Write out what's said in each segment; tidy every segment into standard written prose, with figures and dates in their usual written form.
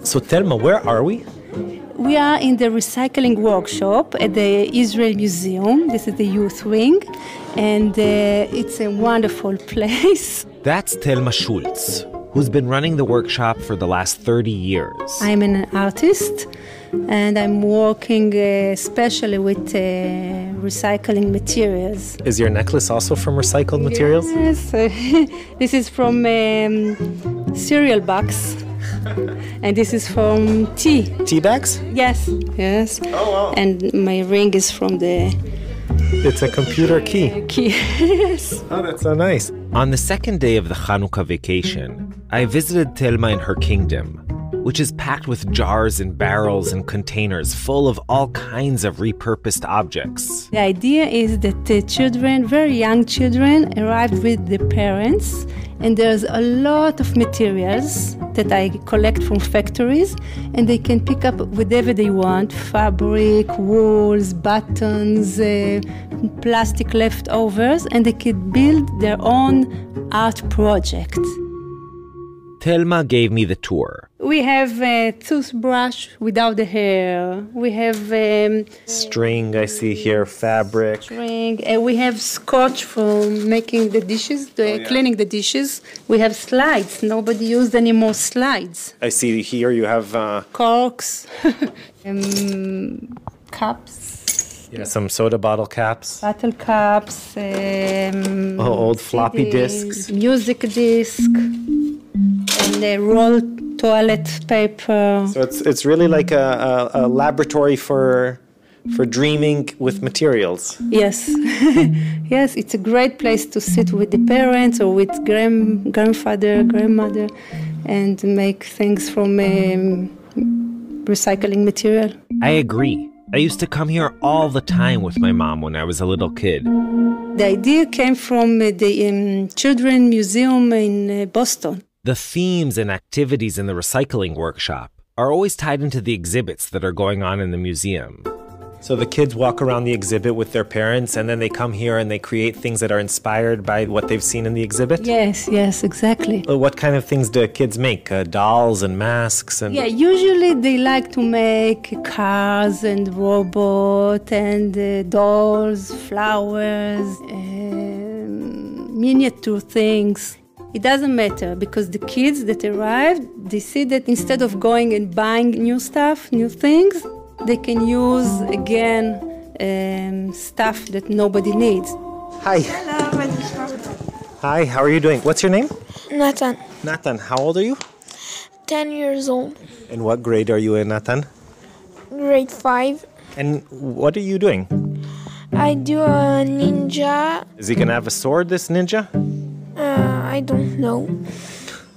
So Thelma, where are we? We are in the recycling workshop at the Israel Museum. This is the youth wing, and it's a wonderful place. That's Thelma Schultz, who's been running the workshop for the last 30 years. I'm an artist, and I'm working especially with recycling materials. Is your necklace also from recycled materials? Yes, this is from cereal box. And this is from tea. Tea bags? Yes. Oh, wow. And my ring is from the... It's a computer key. Yes. Oh, that's so nice. On the second day of the Hanukkah vacation, I visited Thelma in her kingdom, which is packed with jars and barrels and containers full of all kinds of repurposed objects. The idea is that the children, very young children, arrived with the parents, and there's a lot of materials that I collect from factories, and they can pick up whatever they want: fabric, wools, buttons, plastic leftovers, and they can build their own art project. Thelma gave me the tour. We have a toothbrush without the hair. We have String, I see here, fabric. string. We have scotch for making the dishes, cleaning the dishes. We have slides. Nobody used any more slides. I see here you have Corks, cups, some soda bottle caps. bottle cups, Old floppy CDs, disks. music disc, and rolled toilet paper. So it's really like a laboratory for dreaming with materials. Yes, yes, it's a great place to sit with the parents or with grandfather, grandmother, and make things from recycling material. I agree. I used to come here all the time with my mom when I was a little kid. The idea came from the Children's Museum in Boston. The themes and activities in the recycling workshop are always tied into the exhibits that are going on in the museum. So the kids walk around the exhibit with their parents, and then they come here and they create things that are inspired by what they've seen in the exhibit? Yes, exactly. What kind of things do kids make? Dolls and masks? And Yeah, usually they like to make cars and robots and dolls, flowers, miniature things. It doesn't matter, because the kids that arrived, they see that instead of going and buying new stuff, new things, they can use again stuff that nobody needs. Hi. Hello, Hi, how are you doing? What's your name? Nathan, Nathan. How old are you? 10 years old, And what grade are you in, Nathan? grade 5. And what are you doing? I do a ninja. Is he gonna have a sword, this ninja? I don't know.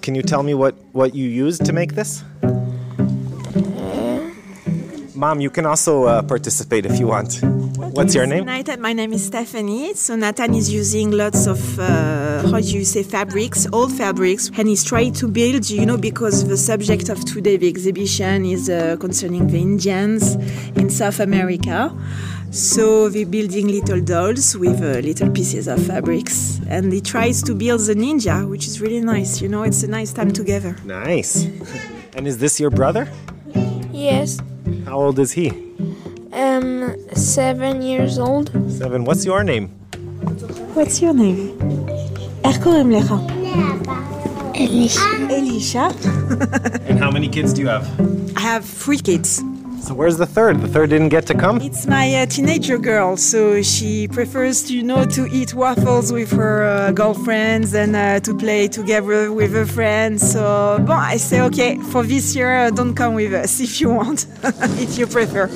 Can you tell me what you used to make this? Mom, you can also participate if you want. What's your name? Nathan, my name is Stephanie. So Nathan is using lots of, fabrics, old fabrics, and he's trying to build, because the subject of today, the exhibition, is concerning the Indians in South America. So they're building little dolls with little pieces of fabrics, and he tries to build the ninja, which is really nice. It's a nice time together. Nice. And is this your brother? Yes, How old is he? 7 years old. 7. What's your name? What's your name? איך קוראים לך? Elisha. And how many kids do you have? I have 3 kids. So where's the third? The third didn't get to come? It's my teenager girl, so she prefers to eat waffles with her girlfriends and to play together with her friends. So, I say, okay, for this year, don't come with us if you want, if you prefer.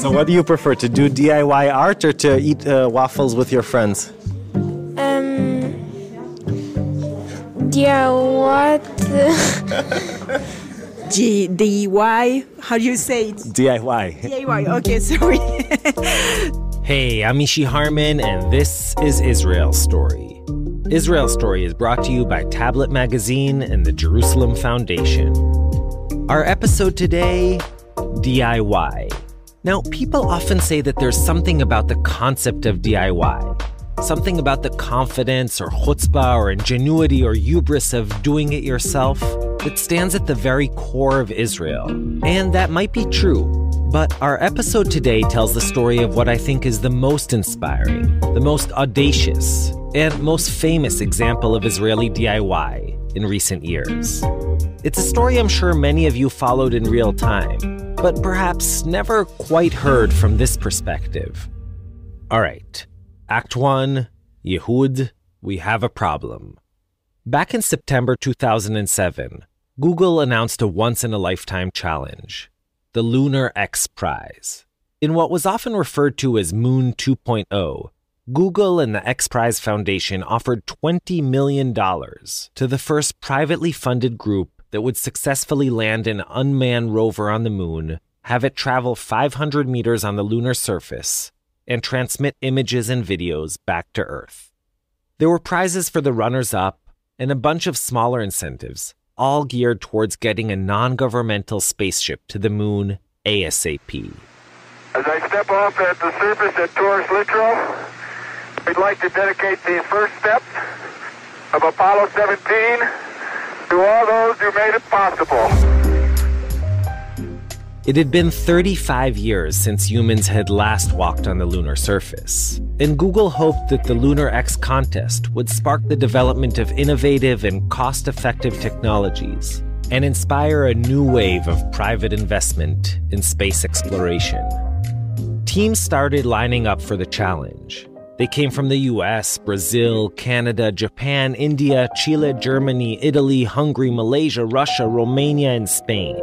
So what do you prefer, to do DIY art or to eat waffles with your friends? Yeah, what? DIY, how do you say it? DIY. DIY, okay, sorry. Hey, I'm Ishi Harman, and this is Israel Story. Israel Story is brought to you by Tablet Magazine and the Jerusalem Foundation. Our episode today, DIY. Now, people often say that there's something about the concept of DIY, something about the confidence or chutzpah or ingenuity or hubris of doing it yourself that stands at the very core of Israel. And that might be true, but our episode today tells the story of what I think is the most inspiring, the most audacious, and most famous example of Israeli DIY in recent years. It's a story I'm sure many of you followed in real time, but perhaps never quite heard from this perspective. All right, Act 1, Yehud, we have a problem. Back in September 2007, Google announced a once-in-a-lifetime challenge, the Lunar X Prize. In what was often referred to as Moon 2.0, Google and the X Prize Foundation offered $20 million to the first privately funded group that would successfully land an unmanned rover on the moon, have it travel 500 meters on the lunar surface, and transmit images and videos back to Earth. There were prizes for the runners-up and a bunch of smaller incentives, all geared towards getting a non-governmental spaceship to the moon ASAP. As I step off at the surface at Taurus Littrow, we'd like to dedicate the first step of Apollo 17 to all those who made it possible. It had been 35 years since humans had last walked on the lunar surface, and Google hoped that the Lunar X contest would spark the development of innovative and cost-effective technologies and inspire a new wave of private investment in space exploration. Teams started lining up for the challenge. They came from the US, Brazil, Canada, Japan, India, Chile, Germany, Italy, Hungary, Malaysia, Russia, Romania, and Spain.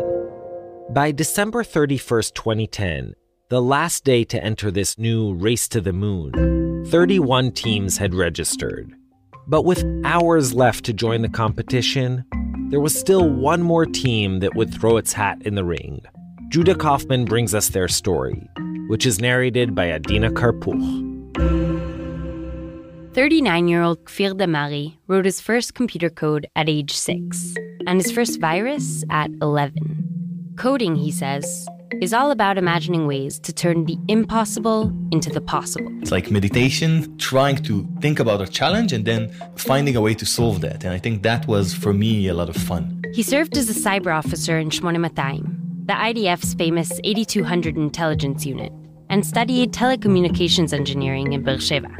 By December 31st, 2010, the last day to enter this new race to the moon, 31 teams had registered. But with hours left to join the competition, there was still one more team that would throw its hat in the ring. Judah Kaufman brings us their story, which is narrated by Adina Karpuch. 39-year-old Kfir Damari wrote his first computer code at age 6 and his first virus at 11. Coding, he says, is all about imagining ways to turn the impossible into the possible. It's like meditation, trying to think about a challenge and then finding a way to solve that. And I think that was, for me, a lot of fun. He served as a cyber officer in 8200, the IDF's famous 8200 intelligence unit, and studied telecommunications engineering in Beersheba.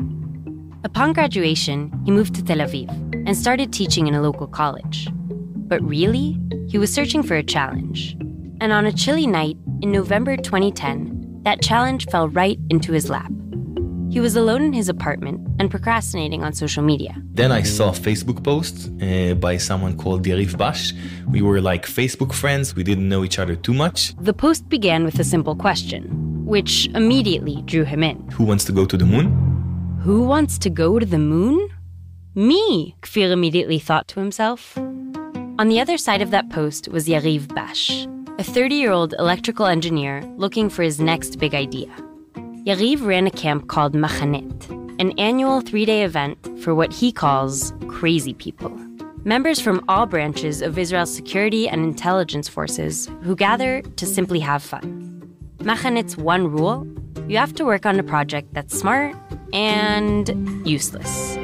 Upon graduation, he moved to Tel Aviv and started teaching in a local college. But really, he was searching for a challenge. And on a chilly night in November 2010, that challenge fell right into his lap. He was alone in his apartment and procrastinating on social media. Then I saw a Facebook post by someone called Yariv Bash. We were like Facebook friends. We didn't know each other too much. The post began with a simple question, which immediately drew him in. Who wants to go to the moon? Who wants to go to the moon? Me, Kfir immediately thought to himself. On the other side of that post was Yariv Bash, a 30-year-old electrical engineer looking for his next big idea. Yariv ran a camp called Machanet, an annual 3-day event for what he calls crazy people. Members from all branches of Israel's security and intelligence forces who gather to simply have fun. Machanet's one rule: you have to work on a project that's smart and useless.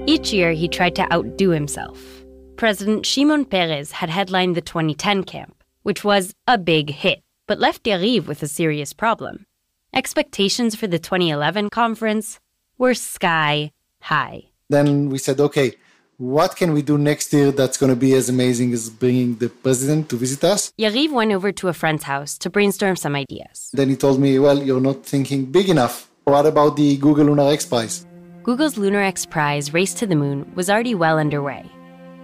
Each year, he tried to outdo himself. President Shimon Peres had headlined the 2010 camp, which was a big hit, but left Yariv with a serious problem. Expectations for the 2011 conference were sky high. Then we said, okay, what can we do next year that's going to be as amazing as bringing the president to visit us? Yariv went over to a friend's house to brainstorm some ideas. Then he told me, well, you're not thinking big enough. What about the Google Lunar X Prize? Google's Lunar X Prize race to the moon was already well underway.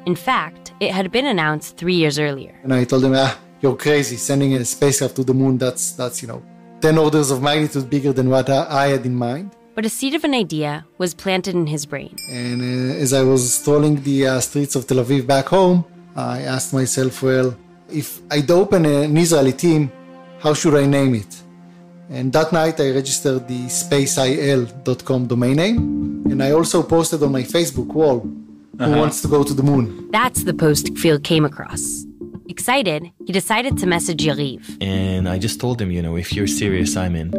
In fact, it had been announced 3 years earlier. And I told him, you're crazy. Sending a spacecraft to the moon, that's 10 orders of magnitude bigger than what I had in mind. But a seed of an idea was planted in his brain. And as I was strolling the streets of Tel Aviv back home, I asked myself, well, if I'd open an Israeli team, how should I name it? And that night I registered the spaceil.com domain name. And I also posted on my Facebook wall, who wants to go to the moon? That's the post Kfir came across. Excited, he decided to message Yariv. And I just told him, if you're serious, I'm in.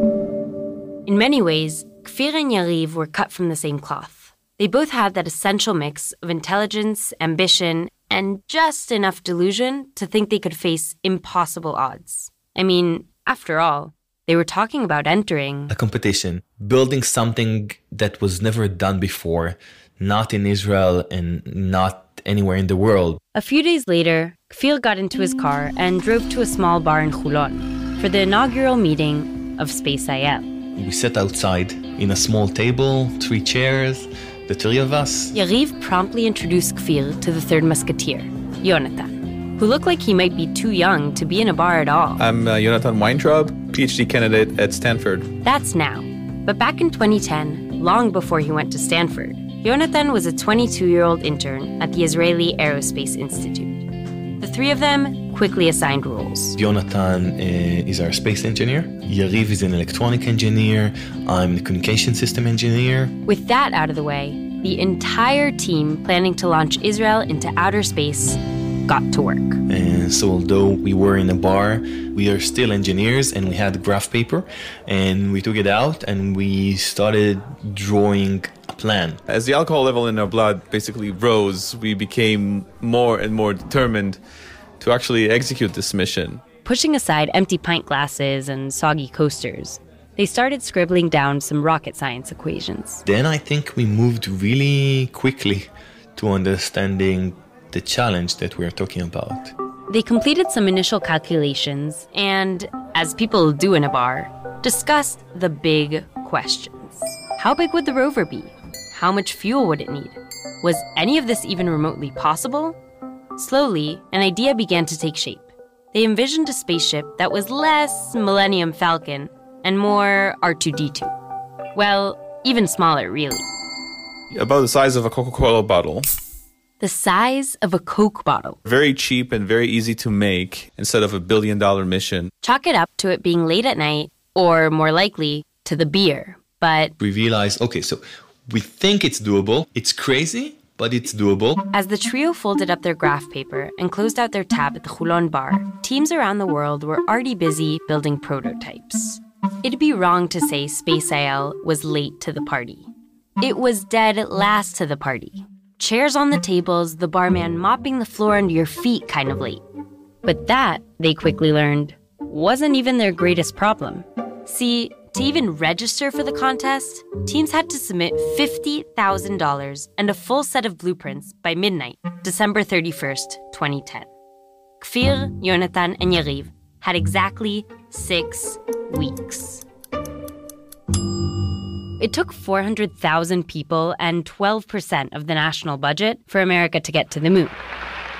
In many ways, Kfir and Yariv were cut from the same cloth. They both had that essential mix of intelligence, ambition, and just enough delusion to think they could face impossible odds. I mean, after all, they were talking about entering a competition, building something that was never done before, not in Israel and not anywhere in the world. A few days later, Kfir got into his car and drove to a small bar in Hulon for the inaugural meeting of Space IL. We sat outside in a small table, 3 chairs, the 3 of us. Yariv promptly introduced Kfir to the third musketeer, Yonatan, who looked like he might be too young to be in a bar at all. I'm Yonatan Weintraub, PhD candidate at Stanford. That's now. But back in 2010, long before he went to Stanford, Yonatan was a 22-year-old intern at the Israeli Aerospace Institute. The 3 of them quickly assigned roles. Yonatan is our space engineer. Yariv is an electronic engineer. I'm the communication system engineer. With that out of the way, the entire team planning to launch Israel into outer space got to work. And so although we were in a bar, we are still engineers, and we had graph paper, and we took it out and we started drawing a plan. As the alcohol level in our blood basically rose, we became more and more determined to actually execute this mission. Pushing aside empty pint glasses and soggy coasters, they started scribbling down some rocket science equations. Then I think we moved really quickly to understanding the challenge that we're talking about. They completed some initial calculations and, as people do in a bar, discussed the big questions. How big would the rover be? How much fuel would it need? Was any of this even remotely possible? Slowly, an idea began to take shape. They envisioned a spaceship that was less Millennium Falcon and more R2-D2. Well, even smaller, really. About the size of a Coca-Cola bottle. The size of a Coke bottle. Very cheap and very easy to make instead of a billion-dollar mission. Chalk it up to it being late at night, or more likely, to the beer. But we realized, okay, so we think it's doable. It's crazy, but it's doable. As the trio folded up their graph paper and closed out their tab at the Hulon bar, teams around the world were already busy building prototypes. It'd be wrong to say Space IL was late to the party. It was dead last to the party. Chairs on the tables, the barman mopping the floor under your feet kind of late. But that, they quickly learned, wasn't even their greatest problem. See, to even register for the contest, teams had to submit $50,000 and a full set of blueprints by midnight, December 31st, 2010. Kfir, Yonatan, and Yariv had exactly 6 weeks. It took 400,000 people and 12% of the national budget for America to get to the moon.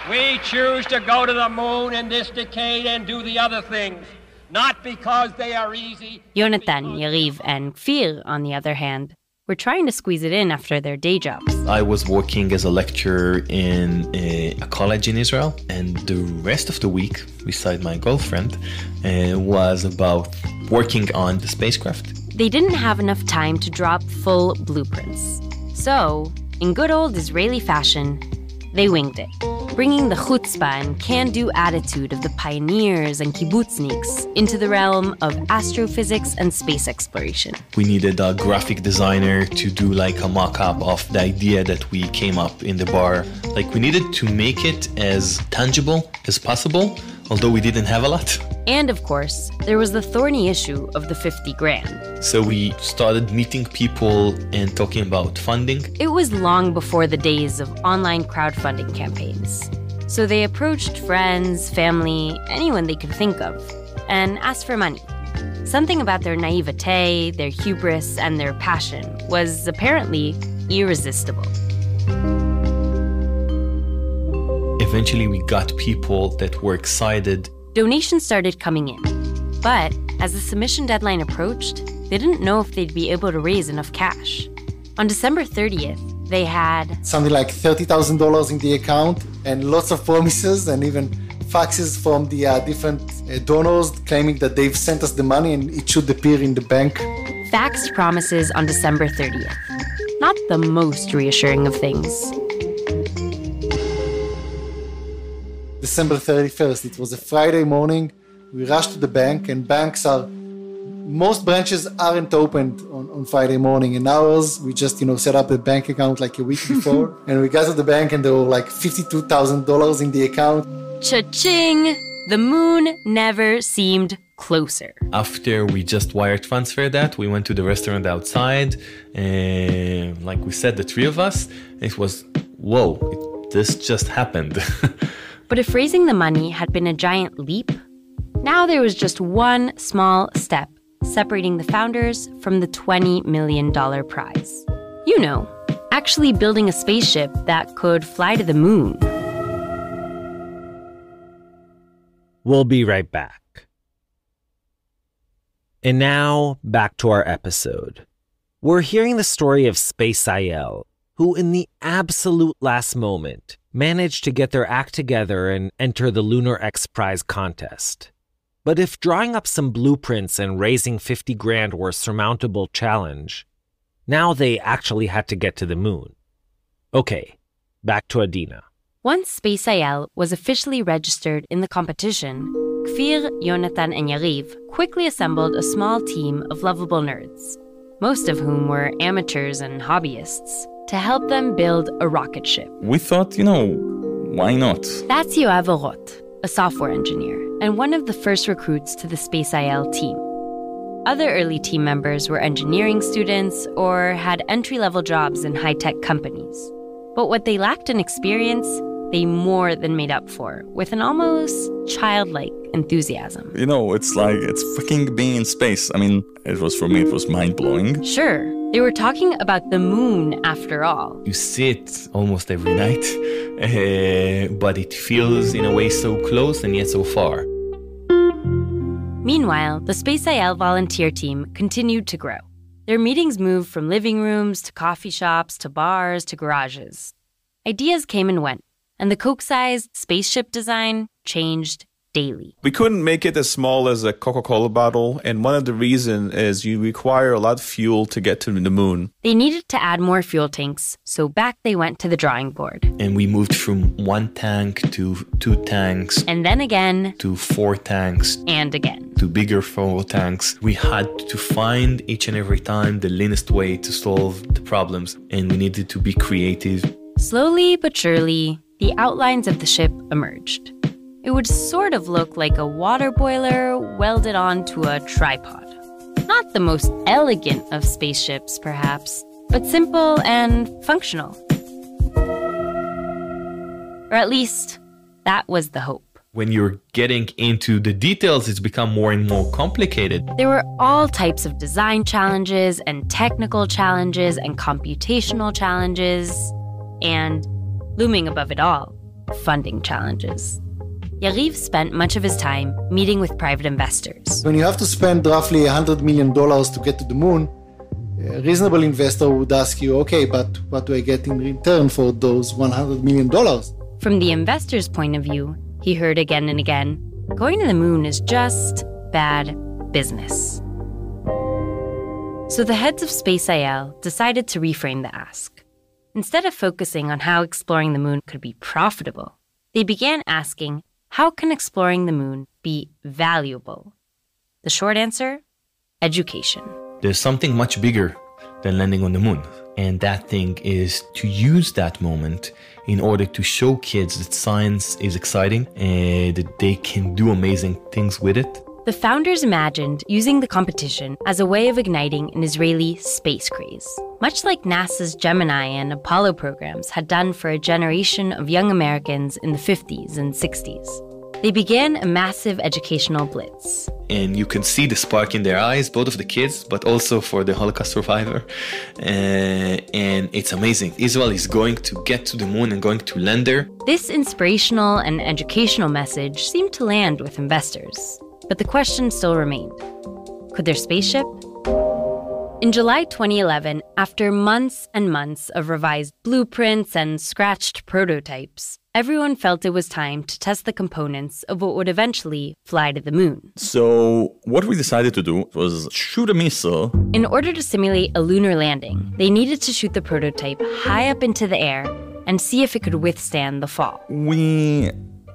We choose to go to the moon in this decade and do the other things, not because they are easy. Yonatan, Yariv, and Kfir, on the other hand, were trying to squeeze it in after their day jobs. I was working as a lecturer in a college in Israel, and the rest of the week, beside my girlfriend, was about working on the spacecraft. They didn't have enough time to drop full blueprints. So, in good old Israeli fashion, they winged it, bringing the chutzpah and can-do attitude of the pioneers and kibbutzniks into the realm of astrophysics and space exploration. We needed a graphic designer to do like a mock-up of the idea that we came up in the bar. Like, we needed to make it as tangible as possible, although we didn't have a lot. And of course, there was the thorny issue of the $50,000. So we started meeting people and talking about funding. It was long before the days of online crowdfunding campaigns. So they approached friends, family, anyone they could think of, and asked for money. Something about their naivete, their hubris, and their passion was apparently irresistible. Eventually, we got people that were excited. Donations started coming in. But as the submission deadline approached, they didn't know if they'd be able to raise enough cash. On December 30th, they had something like $30,000 in the account and lots of promises and even faxes from the different donors claiming that they've sent us the money and it should appear in the bank. Faxed promises on December 30th. Not the most reassuring of things. The December 31st. It was a Friday morning. We rushed to the bank, and most branches aren't opened on Friday morning. And ours, we just, set up a bank account like a week before. And we got to the bank and there were like $52,000 in the account. Cha-ching! The moon never seemed closer. After we just wire transferred that, we went to the restaurant outside. And like we said, the three of us, it was, whoa, this just happened. But if raising the money had been a giant leap, now there was just one small step separating the founders from the $20 million prize. Actually building a spaceship that could fly to the moon. We'll be right back. And now, back to our episode. We're hearing the story of SpaceIL, who in the absolute last moment managed to get their act together and enter the Lunar X Prize contest. But if drawing up some blueprints and raising $50,000 were a surmountable challenge, now they actually had to get to the moon. Okay, back to Adina. Once SpaceIL was officially registered in the competition, Kfir, Yonatan, and Yariv quickly assembled a small team of lovable nerds, most of whom were amateurs and hobbyists, to help them build a rocket ship. We thought, why not? That's Yoav Orot, a software engineer, and one of the first recruits to the SpaceIL team. Other early team members were engineering students or had entry-level jobs in high-tech companies. But what they lacked in experience, they more than made up for with an almost childlike enthusiasm. It's freaking being in space. For me, it was mind-blowing. Sure, they were talking about the moon after all. You see it almost every night, but it feels in a way so close and yet so far. Meanwhile, the SpaceIL volunteer team continued to grow. Their meetings moved from living rooms to coffee shops to bars to garages. Ideas came and went, and the Coke-sized spaceship design changed daily. We couldn't make it as small as a Coca-Cola bottle, and one of the reasons is you require a lot of fuel to get to the moon. They needed to add more fuel tanks, so back they went to the drawing board. And we moved from 1 tank to 2 tanks. And then again. To 4 tanks. And again. To bigger 4 tanks. We had to find each and every time the leanest way to solve the problems, and we needed to be creative. Slowly but surely, the outlines of the ship emerged. It would sort of look like a water boiler welded onto a tripod. Not the most elegant of spaceships, perhaps, but simple and functional. Or at least, that was the hope. When you're getting into the details, it's become more and more complicated. There were all types of design challenges and technical challenges and computational challenges, and looming above it all, funding challenges. Yariv spent much of his time meeting with private investors. When you have to spend roughly $100 million to get to the moon, a reasonable investor would ask you, okay, but what do I get in return for those $100 million? From the investor's point of view, he heard again and again, going to the moon is just bad business. So the heads of SpaceIL decided to reframe the ask. Instead of focusing on how exploring the moon could be profitable, they began asking, how can exploring the moon be valuable? The short answer, education. There's something much bigger than landing on the moon. And that thing is to use that moment in order to show kids that science is exciting and that they can do amazing things with it. The founders imagined using the competition as a way of igniting an Israeli space craze, much like NASA's Gemini and Apollo programs had done for a generation of young Americans in the 50s and 60s. They began a massive educational blitz. And you can see the spark in their eyes, both of the kids, but also for the Holocaust survivor. And it's amazing. Israel is going to get to the moon and going to land there. This inspirational and educational message seemed to land with investors. But the question still remained. Could their spaceship? In July 2011, after months and months of revised blueprints and scratched prototypes, everyone felt it was time to test the components of what would eventually fly to the moon. So what we decided to do was shoot a missile. In order to simulate a lunar landing, they needed to shoot the prototype high up into the air and see if it could withstand the fall. We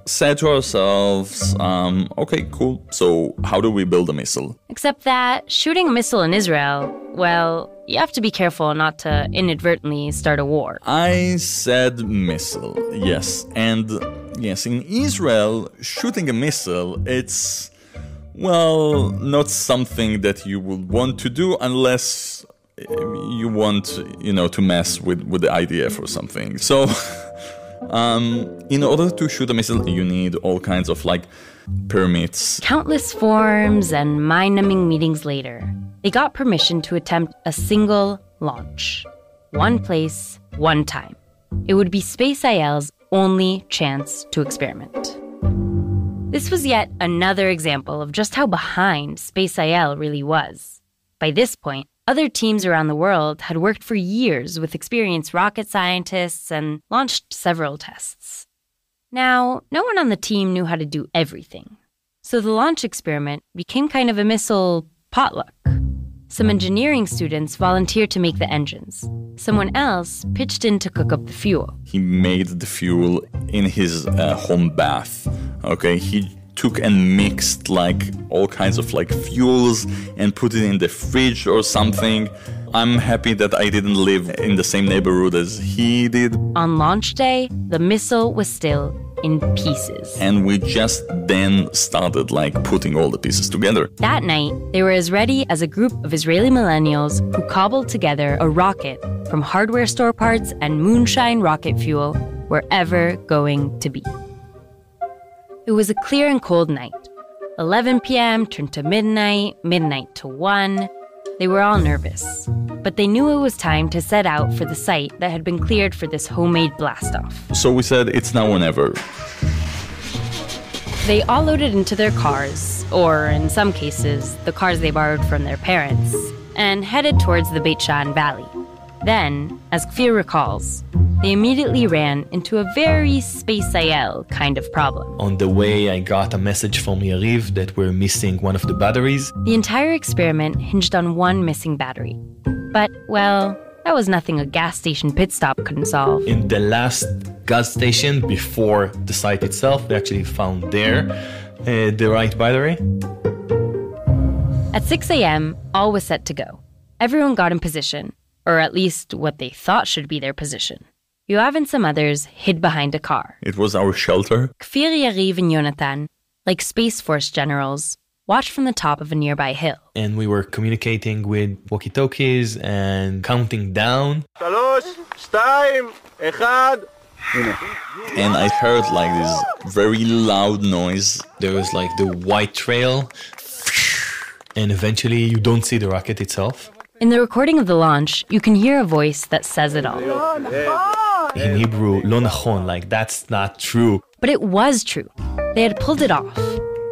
said to ourselves, okay, cool, so how do we build a missile? Except that shooting a missile in Israel, well, you have to be careful not to inadvertently start a war. I said missile, yes. And yes, in Israel, shooting a missile, it's, well, not something that you would want to do unless you want, to mess with the IDF or something. So, in order to shoot a missile, you need all kinds of, permits. Countless forms and mind-numbing meetings later, they got permission to attempt a single launch. One place, one time. It would be Space IL's only chance to experiment. This was yet another example of just how behind Space IL really was. By this point, other teams around the world had worked for years with experienced rocket scientists and launched several tests. Now, no one on the team knew how to do everything. So the launch experiment became kind of a missile potluck. Some engineering students volunteered to make the engines. Someone else pitched in to cook up the fuel. He made the fuel in his home bath. Okay, he took and mixed all kinds of fuels and put it in the fridge or something. I'm happy that I didn't live in the same neighborhood as he did. On launch day, the missile was still in pieces. And we just then started putting all the pieces together. That night, they were as ready as a group of Israeli millennials who cobbled together a rocket from hardware store parts and moonshine rocket fuel were ever going to be. It was a clear and cold night. 11 p.m. turned to midnight, midnight to 1. They were all nervous, but they knew it was time to set out for the site that had been cleared for this homemade blast-off. So we said it's now or never. They all loaded into their cars, or in some cases, the cars they borrowed from their parents, and headed towards the Beit Shan Valley. Then, as Kfir recalls, they immediately ran into a very Space IL kind of problem. On the way, I got a message from Yariv that we're missing one of the batteries. The entire experiment hinged on one missing battery. But, well, that was nothing a gas station pit stop couldn't solve. In the last gas station before the site itself, they actually found there the right battery. At 6 a.m., all was set to go. Everyone got in position, or at least what they thought should be their position. Yoav and some others hid behind a car. It was our shelter. Kfir, Yariv, and Yonatan, like Space Force generals, watched from the top of a nearby hill. And we were communicating with walkie-talkies and counting down. 3, 2, 1. And I heard this very loud noise. There was the white trail, and eventually you don't see the rocket itself. In the recording of the launch, you can hear a voice that says it all. In Hebrew, lo nachon, that's not true. But it was true. They had pulled it off.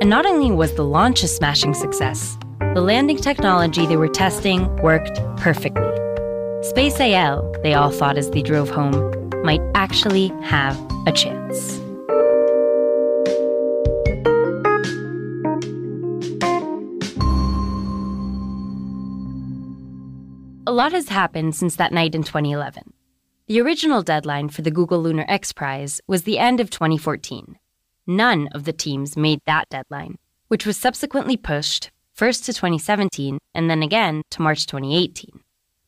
And not only was the launch a smashing success, the landing technology they were testing worked perfectly. Space IL, they all thought as they drove home, might actually have a chance. A lot has happened since that night in 2011. The original deadline for the Google Lunar X Prize was the end of 2014. None of the teams made that deadline, which was subsequently pushed first to 2017 and then again to March 2018.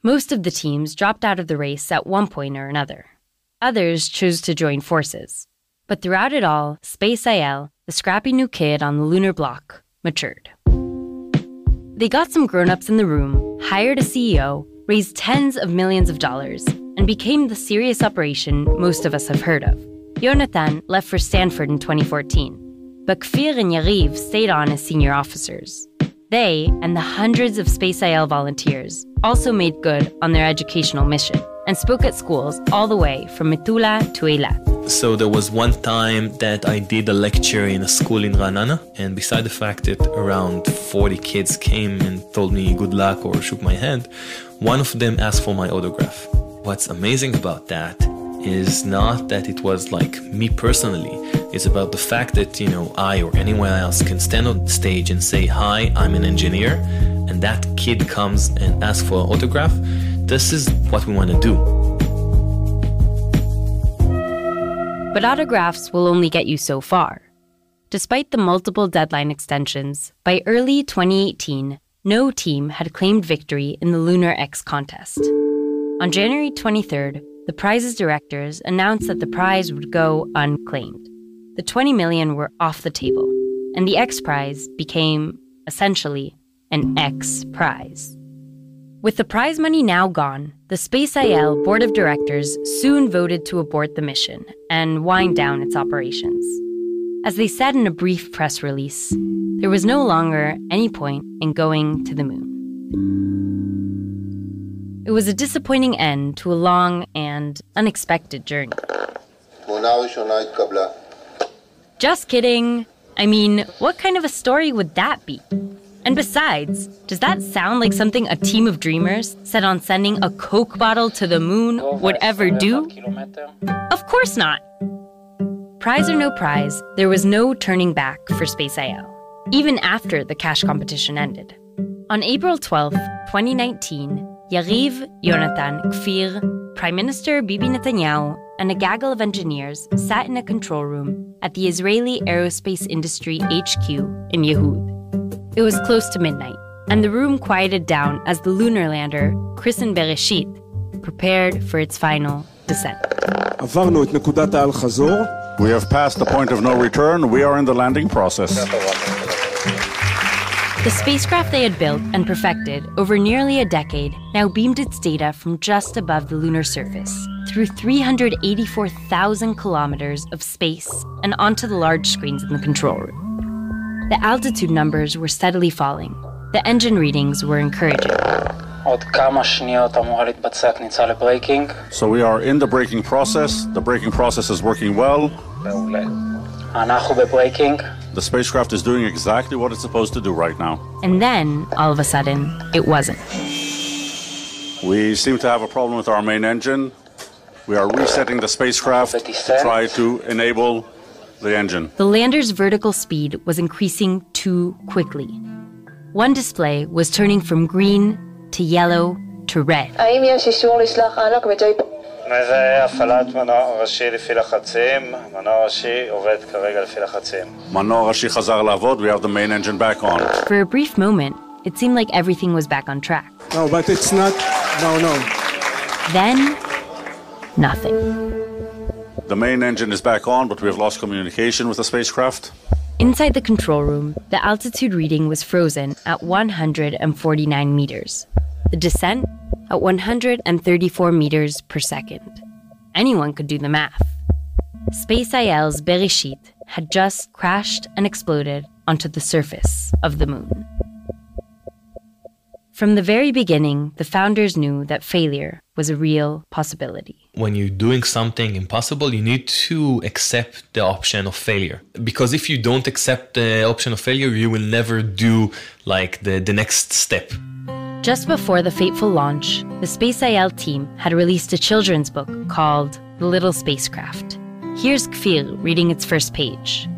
Most of the teams dropped out of the race at one point or another. Others chose to join forces. But throughout it all, Space IL, the scrappy new kid on the lunar block, matured. They got some grown-ups in the room, hired a CEO, raised tens of millions of dollars, and became the serious operation most of us have heard of. Yonatan left for Stanford in 2014, but Kfir and Yariv stayed on as senior officers. They, and the hundreds of Space IL volunteers, also made good on their educational mission and spoke at schools all the way from Metula to Eilat. So there was one time that I did a lecture in a school in Ra'anana, and beside the fact that around 40 kids came and told me good luck or shook my hand, one of them asked for my autograph. What's amazing about that is not that it was me personally. It's about the fact that, I or anyone else can stand on stage and say, "Hi, I'm an engineer," and that kid comes and asks for an autograph. This is what we want to do. But autographs will only get you so far. Despite the multiple deadline extensions, by early 2018, no team had claimed victory in the Lunar X contest. On January 23rd, the prize's directors announced that the prize would go unclaimed. The $20 million were off the table, and the X Prize became, essentially, an X Prize. With the prize money now gone, the Space IL board of directors soon voted to abort the mission and wind down its operations. As they said in a brief press release, there was no longer any point in going to the moon. It was a disappointing end to a long and unexpected journey. Just kidding. I mean, what kind of a story would that be? And besides, does that sound like something a team of dreamers set on sending a Coke bottle to the moon would ever do? Of course not. Prize or no prize, there was no turning back for Space IL, even after the cash competition ended. On April 12, 2019, Yariv, Yonatan, Kfir, Prime Minister Bibi Netanyahu, and a gaggle of engineers sat in a control room at the Israeli Aerospace Industry HQ in Yehud. It was close to midnight, and the room quieted down as the lunar lander, christened Bereshit, prepared for its final descent. We have passed the point of no return. We are in the landing process. The spacecraft they had built and perfected over nearly a decade now beamed its data from just above the lunar surface through 384,000 kilometers of space and onto the large screens in the control room. The altitude numbers were steadily falling. The engine readings were encouraging. So we are in the braking process. The braking process is working well. The spacecraft is doing exactly what it's supposed to do right now. And then, all of a sudden, it wasn't. We seem to have a problem with our main engine. We are resetting the spacecraft to try to enable the engine. The lander's vertical speed was increasing too quickly. One display was turning from green to yellow to red. We have the main engine back on. For a brief moment, it seemed like everything was back on track. No, but it's not. No. Then, nothing. The main engine is back on, but we have lost communication with the spacecraft. Inside the control room, the altitude reading was frozen at 149 meters. The descent at 134 meters per second. Anyone could do the math. Space IL's Bereshit had just crashed and exploded onto the surface of the moon. From the very beginning, the founders knew that failure was a real possibility. When you're doing something impossible, you need to accept the option of failure. Because if you don't accept the option of failure, you will never do the next step. Just before the fateful launch, the Space IL team had released a children's book called The Little Spacecraft. Here's Kfir reading its first page.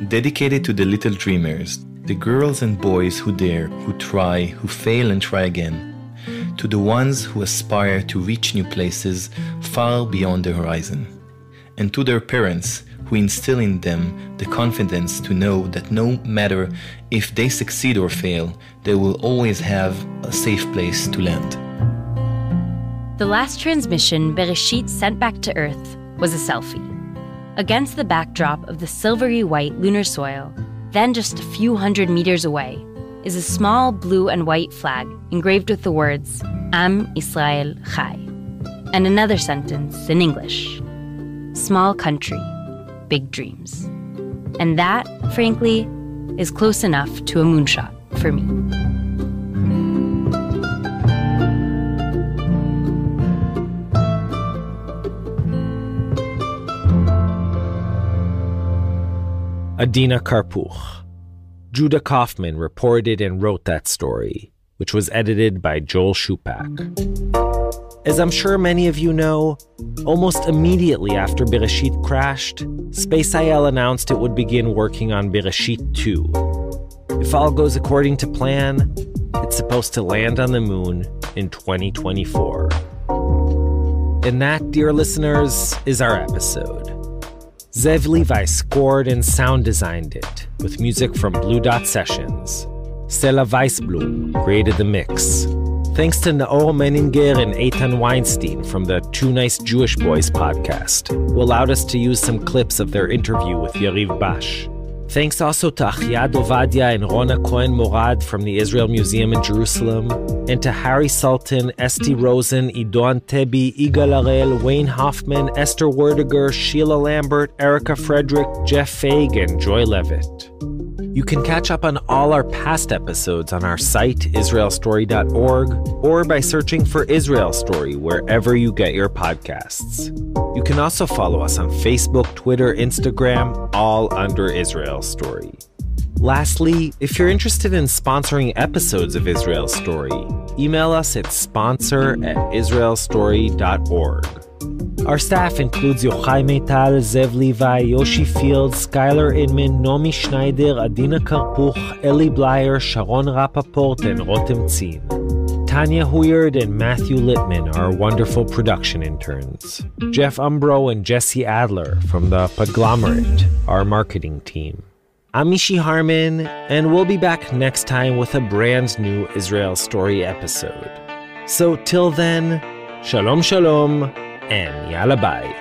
Dedicated to the little dreamers, the girls and boys who dare, who try, who fail and try again. To the ones who aspire to reach new places far beyond the horizon. And to their parents who instill in them the confidence to know that no matter if they succeed or fail, they will always have a safe place to land. The last transmission Bereshit sent back to Earth was a selfie. Against the backdrop of the silvery white lunar soil, then just a few hundred meters away, is a small blue and white flag engraved with the words Am Israel Chai, and another sentence in English: small country, big dreams. And that, frankly, is close enough to a moonshot for me. Adina Karpuch. Judah Kaufman reported and wrote that story, which was edited by Joel Shupak. As I'm sure many of you know, almost immediately after Bereshit crashed, Space IL announced it would begin working on Bereshit 2. If all goes according to plan, it's supposed to land on the moon in 2024. And that, dear listeners, is our episode. Zev Levi scored and sound designed it, with music from Blue Dot Sessions. Stella Weisblum created the mix. Thanks to Naor Menninger and Eitan Weinstein from the Two Nice Jewish Boys podcast, who allowed us to use some clips of their interview with Yariv Bash. Thanks also to Achiad Ovadia and Rona Cohen Morad from the Israel Museum in Jerusalem, and to Harry Sultan, Esti Rosen, Idon Tebi, Igal Arel, Wayne Hoffman, Esther Werdiger, Sheila Lambert, Erica Frederick, Jeff Feig, and Joy Levitt. You can catch up on all our past episodes on our site, israelstory.org, or by searching for Israel Story wherever you get your podcasts. You can also follow us on Facebook, Twitter, Instagram, all under Israel Story. Lastly, if you're interested in sponsoring episodes of Israel Story, email us at sponsor@israelstory.org. Our staff includes Yochai Meital, Zev Levi, Yoshi Fields, Skylar Inman, Nomi Schneider, Adina Karpuch, Eli Blyer, Sharon Rappaport, and Rotem Tzin. Tanya Huyard and Matthew Littman are wonderful production interns. Jeff Umbro and Jesse Adler from the Podglomerate, our marketing team. I'm Mishi Harman, and we'll be back next time with a brand new Israel Story episode. So till then, Shalom Shalom, and Yalla Bye.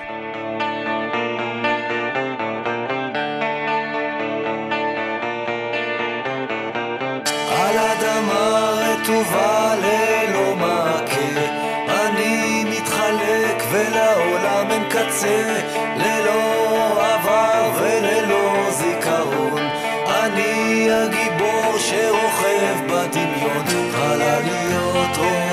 על אדמה רטובה ללא מעקה, אני מתחלק ולעולם אין קצה, ללא עבר וללא זיכרון, אני הגיבור שרוכב בדמיון, חלליות רוח